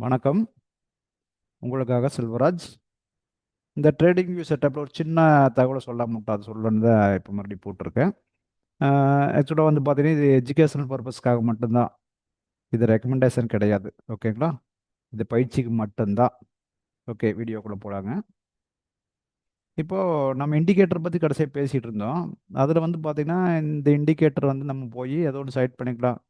வணக்கம். உங்களுக்காக செல்வராஜ். இந்த ட்ரேடிங் வியூ செட்டப்பில் ஒரு சின்ன தகவலை சொல்ல முட்டாது சொல்லணுன்னு தான் இப்போ மறுபடியும் போட்டிருக்கேன். ஆக்சுவலாக வந்து பார்த்தீங்கன்னா இது எஜுகேஷனல் பர்பஸ்க்காக மட்டும்தான். இது ரெக்கமெண்டேஷன் கிடையாது. ஓகேங்களா? இது பயிற்சிக்கு மட்டும்தான். ஓகே, வீடியோக்குள்ளே போடாங்க. இப்போது நம்ம இண்டிகேட்டர் பற்றி கடைசியாக பேசிகிட்டு இருந்தோம். அதில் வந்து பார்த்தீங்கன்னா இந்த இண்டிகேட்டர் வந்து நம்ம போய் ஏதோ ஒன்று சைட் பண்ணிக்கலாம்.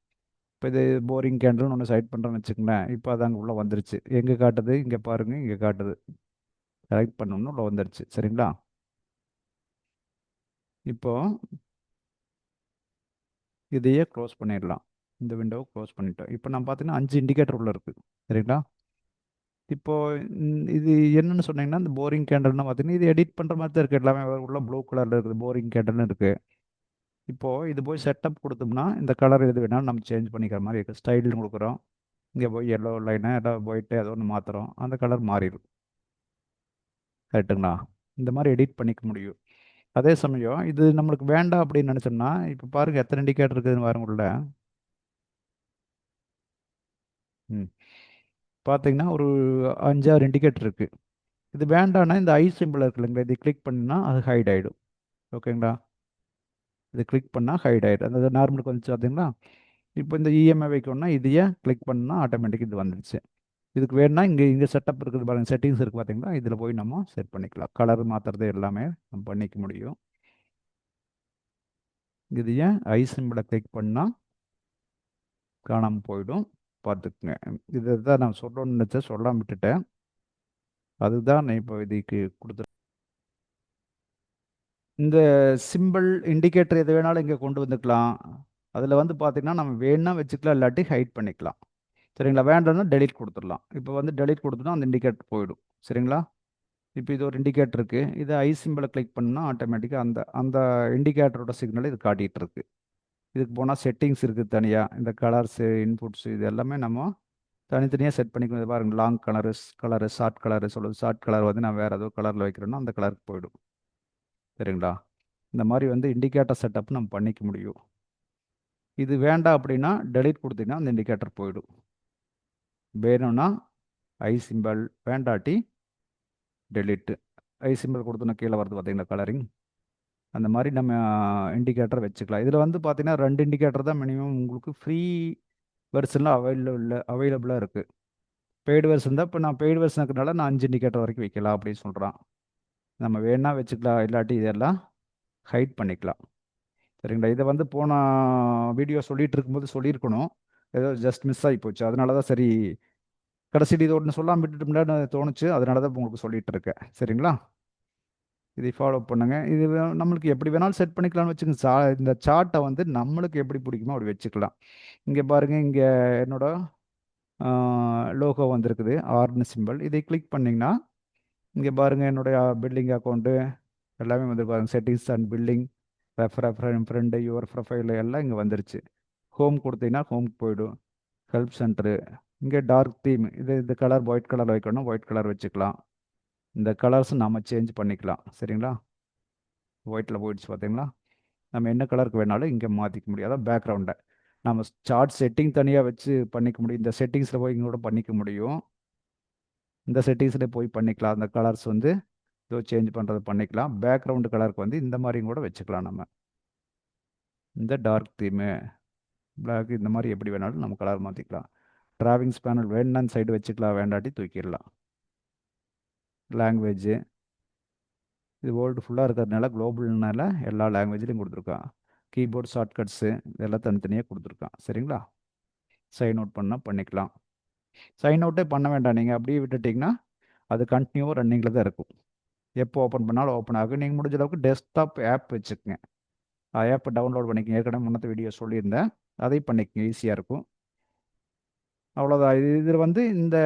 இப்போ இது போரிங் கேண்டில்னு ஒன்று சைட் பண்ணுறோன்னு வச்சுக்கோங்களேன். இப்போ அது அங்கே உள்ளே வந்துருச்சு. எங்கே காட்டுது? இங்கே பாருங்கள், இங்கே காட்டுது. செலக்ட் பண்ணணும்னு உள்ள வந்துருச்சு. சரிங்களா? இப்போ இதையே க்ளோஸ் பண்ணிடலாம். இந்த விண்டோவை க்ளோஸ் பண்ணிட்டோம். இப்போ நான் பார்த்தீங்கன்னா 5 இண்டிகேட்டர் உள்ள இருக்குது. சரிங்களா? இப்போ இது என்னன்னு சொன்னீங்கன்னா, இந்த போரிங் கேண்டல்னா பார்த்தீங்கன்னா, இது எடிட் பண்ணுற மாதிரி தான் இருக்குது. எல்லாமே உள்ள ப்ளூ கலரில் இருக்குது. போரிங் கேண்டல்னு இருக்குது. இப்போது இது போய் செட்டப் கொடுத்தோம்னா, இந்த கலர் எது வேணாலும் நம்ம சேஞ்ச் பண்ணிக்கிற மாதிரி இருக்குது. ஸ்டைல்னு கொடுக்குறோம். இங்கே போய் எல்லோ லைனை ஏதோ ஒயிட்டு ஏதோ ஒன்று மாற்றுறோம். அந்த கலர் மாறிடும். கரெக்டுங்களா? இந்த மாதிரி எடிட் பண்ணிக்க முடியும். அதே சமயம் இது நம்மளுக்கு வேண்டாம் அப்படின்னு நினச்சோம்னா, இப்போ பாருங்கள் எத்தனை இண்டிகேட்டர் இருக்குதுன்னு பாருங்க உள்ள. ம் பார்த்தீங்கன்னா ஒரு 5, 6 இண்டிகேட்டர் இருக்குது. இது வேண்டான்னா இந்த ஐ சிம்பிள் இருக்கு இல்லைங்களா, இது கிளிக் பண்ணால் அது ஹைட் ஆகிடும். ஓகேங்களா? இது கிளிக் பண்ணால் ஹைட் ஆகிடும். அந்த நார்மலுக்கு வந்துச்சு பார்த்தீங்களா? இப்போ இந்த இஎம்ஐ வைக்கணும்னா இதையே கிளிக் பண்ணால் ஆட்டோமேட்டிக் இது வந்துடுச்சு. இதுக்கு வேணும்னா இங்கே செட்டப் இருக்குது பாருங்கள், செட்டிங்ஸ் இருக்குது பார்த்தீங்களா, இதில் போய் நம்ம செட் பண்ணிக்கலாம். கலர் மாற்றுறது எல்லாமே நம்ம பண்ணிக்க முடியும். இதையே ஐ சிம்பிளை கிளிக் பண்ணால் காணாமல் போயிடும். பார்த்துக்குங்க. இதை தான் நான் சொல்லணும்னு நினச்சேன், சொல்லாமல் விட்டுட்டேன். அதுதான் நான் இப்போ இதுக்கு கொடுத்துருக்கேன். இந்த சிம்பிள் இண்டிகேட்டர் எது வேணாலும் இங்கே கொண்டு வந்துக்கலாம். அதில் வந்து பார்த்தீங்கன்னா நம்ம வேணும்னா வச்சுக்கலாம், இல்லாட்டி ஹைட் பண்ணிக்கலாம். சரிங்களா? வேண்டாம்னா டெலீட் கொடுத்துடலாம். இப்போ வந்து டெலீட் கொடுத்தோம்னா அந்த இண்டிகேட்டர் போயிடும். சரிங்களா? இப்போ இது ஒரு இண்டிகேட்டர் இருக்குது. இது ஐ சிம்பிளை கிளிக் பண்ணால் ஆட்டோமேட்டிக்காக அந்த அந்த இண்டிகேட்டரோட சிக்னல் இது காட்டிகிட்டு இருக்கு. இதுக்கு போனால் செட்டிங்ஸ் இருக்குது தனியாக. இந்த கலர்ஸு, இன்புட்ஸு இது எல்லாமே நம்ம தனித்தனியாக செட் பண்ணிக்கணும். இது பாருங்கள், லாங் கலரு, ஷார்ட் கலரு சொல்லுது. ஷார்ட் கலர் வந்து நான் வேறு ஏதோ கலரில் வைக்கிறேன்னா அந்த கலருக்கு போயிடும். சரிங்களா? இந்த மாதிரி வந்து இண்டிகேட்டர் செட்டப் நம்ம பண்ணிக்க முடியும். இது வேண்டாம் அப்படின்னா டெலீட் கொடுத்தீங்கன்னா அந்த இண்டிகேட்டர் போயிடும். வேணும்னா ஐ சிம்பிள், வேண்டாட்டி டெலீட்டு. ஐ சிம்பிள் கொடுத்தோன்னா கீழே வருது பார்த்தீங்களா கலரிங். அந்த மாதிரி நம்ம இண்டிகேட்டர் வச்சுக்கலாம். இதில் வந்து பார்த்தீங்கன்னா 2 இண்டிகேட்டர் தான் மினிமம் உங்களுக்கு ஃப்ரீ வெர்ஷனில் அவைலபிளாக இருக்குது. பெய்டு வெர்ஷன் தான். இப்போ நான் பெய்டு வெர்ஷன் இருக்கிறனால நான் 5 இண்டிகேட்டர் வரைக்கும் வைக்கலாம் அப்படின்னு சொல்கிறான். நம்ம வேணா வச்சுக்கலாம், இல்லாட்டி இதெல்லாம் ஹைட் பண்ணிக்கலாம். சரிங்களா? இதை வந்து போன வீடியோ சொல்லிட்டு இருக்கும்போது சொல்லியிருக்கணும். ஏதோ ஜஸ்ட் மிஸ் ஆகி போச்சு. அதனால தான் சரி, கடைசியில் இது ஒன்று சொல்லாமல் விட்டுட்டோம்லான்னு தோணுச்சு. அதனால தான் உங்களுக்கு சொல்லிட்டு இருக்கேன். சரிங்களா? இதை ஃபாலோ பண்ணுங்க. இது நம்மளுக்கு எப்படி வேணாலும் செட் பண்ணிக்கலாம்னு வச்சுக்கோங்க. இந்த சார்ட்டை வந்து நம்மளுக்கு எப்படி பிடிக்குமோ அப்படி வச்சுக்கலாம். இங்கே பாருங்கள், இங்கே என்னோட லோகோ வந்திருக்குது, ஆர்னு சிம்பிள். இதை கிளிக் பண்ணிங்கன்னா இங்கே பாருங்கள் என்னுடைய பில்டிங் அக்கௌண்ட்டு எல்லாமே வந்து பாருங்கள், settings and building, friend, your profile எல்லாம் இங்கே வந்துருச்சு. ஹோம் கொடுத்தீங்கன்னா ஹோம்க்கு போயிடும். ஹெல்ப் சென்டரு, இங்கே டார்க் தீம், இந்த கலர் ஒயிட் கலர் வைக்கணும், ஒயிட் கலர் வச்சுக்கலாம். இந்த கலர்ஸ் நம்ம சேஞ்ச் பண்ணிக்கலாம். சரிங்களா? ஒயிட்டில் போயிடுச்சு பார்த்தீங்களா? நம்ம என்ன கலருக்கு வேணாலும் இங்கே மாற்றிக்க முடியும். அதான் பேக்ரவுண்டை நம்ம சார்ட் செட்டிங் தனியாக வச்சு பண்ணிக்க முடியும். இந்த செட்டிங்ஸில் போய் இங்கே கூட பண்ணிக்க முடியும். இந்த செட்டிங்ஸில் போய் பண்ணிக்கலாம். அந்த கலர்ஸ் வந்து இதோ சேஞ்ச் பண்ணுறது பண்ணிக்கலாம். பேக்ரவுண்டு கலருக்கு வந்து இந்த மாதிரியும் கூட வச்சுக்கலாம். நம்ம இந்த டார்க் தீமு, பிளாக், இந்த மாதிரி எப்படி வேணாலும் நம்ம கலர் மாற்றிக்கலாம். டிராவிங்ஸ் பேனல் வேணும்னு சைடு வச்சுக்கலாம், வேண்டாட்டி தூக்கிடலாம். லாங்குவேஜ், இது வேர்ல்டு ஃபுல்லாக இருக்கிறதுனால குளோபல்னால எல்லா லாங்குவேஜ்லையும் கொடுத்துருக்கான். கீபோர்ட் ஷார்ட்கட்ஸு இதெல்லாம் தனித்தனியாக கொடுத்துருக்கான். சரிங்களா? சைன் அவுட் பண்ணால் பண்ணிக்கலாம். சைன் அவுட்டே பண்ண வேண்டாம், நீங்கள் அப்படியே விட்டுட்டிங்கன்னா அது கண்டினியூவாக ரன்னிங்கில் தான் இருக்கும். எப்போ ஓப்பன் பண்ணாலும் ஓப்பன் ஆகும். நீங்கள் முடிஞ்ச அளவுக்கு டெஸ்க்டாப் ஆப் வச்சுக்கோங்க. ஆப்பை டவுன்லோட் பண்ணிக்கங்க. ஏற்கனவே முன்னத்த வீடியோ சொல்லியிருந்தேன், அதை பண்ணிக்கங்க, ஈஸியாக இருக்கும். அவ்வளோதான். இதில் வந்து இந்த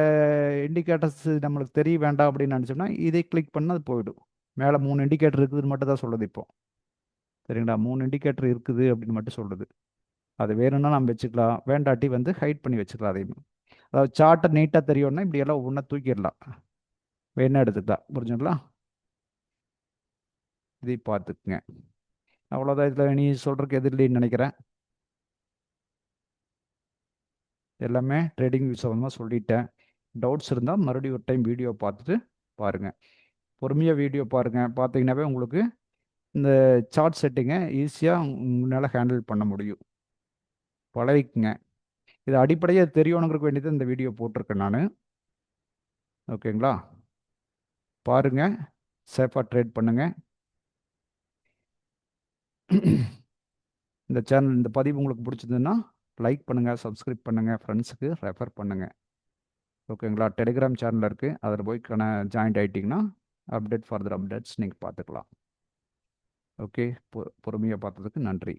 இண்டிகேட்டர்ஸ் நம்மளுக்கு தெரிய வேண்டாம் அப்படின்னு நினச்சோம்னா இதை கிளிக் பண்ணால் அது போயிடும். மேலே 3 இண்டிகேட்டர் இருக்குதுன்னு மட்டும் தான் சொல்லுது இப்போ. சரிங்களா? 3 இண்டிகேட்டர் இருக்குது அப்படின்னு மட்டும் சொல்லுது. அது வேணும்னா நம்ம வச்சுக்கலாம், வேண்டாட்டி வந்து ஹைட் பண்ணி வச்சுக்கலாம். அதையும் அதாவது சார்ட்டை நீட்டாக தெரியும்னா இப்படியெல்லாம் ஒவ்வொன்றா தூக்கிடலாம், வேணா எடுத்துக்கலாம். புரிஞ்சுங்களா? இதை பார்த்துக்குங்க. அவ்வளோதான். இதில் நீ சொல்கிறதுக்கு எது இல்லைன்னு நினைக்கிறேன். எல்லாமே ட்ரேடிங் வியூ சம்மந்தமாக சொல்லிட்டேன். டவுட்ஸ் இருந்தால் மறுபடியும் ஒரு டைம் வீடியோ பார்த்துட்டு பாருங்கள். பொறுமையாக வீடியோ பாருங்கள். பார்த்தீங்கன்னாவே உங்களுக்கு இந்த சார்ட் செட்டிங்கை ஈஸியாக உங்களால் ஹேண்டில் பண்ண முடியும். பழகிக்குங்க. இது அடிப்படையாக தெரியணுங்கிறதுக்கு வேண்டியது இந்த வீடியோ போட்டிருக்கேன் நான். ஓகேங்களா? பாருங்கள், சேஃபாக ட்ரேட் பண்ணுங்கள். இந்த சேனல், இந்த பதிவு உங்களுக்கு பிடிச்சதுன்னா லைக் பண்ணுங்கள், சப்ஸ்கிரைப் பண்ணுங்கள், ஃப்ரெண்ட்ஸுக்கு ரெஃபர் பண்ணுங்கள். ஓகேங்களா? டெலிகிராம் சேனல் இருக்குது, அதில் போய் ஜாயின்ட் ஆகிட்டிங்கன்னா ஃபர்தர் அப்டேட்ஸ் நீங்கள் பார்த்துக்கலாம். ஓகே, பொறுமையாக பார்த்ததுக்கு நன்றி.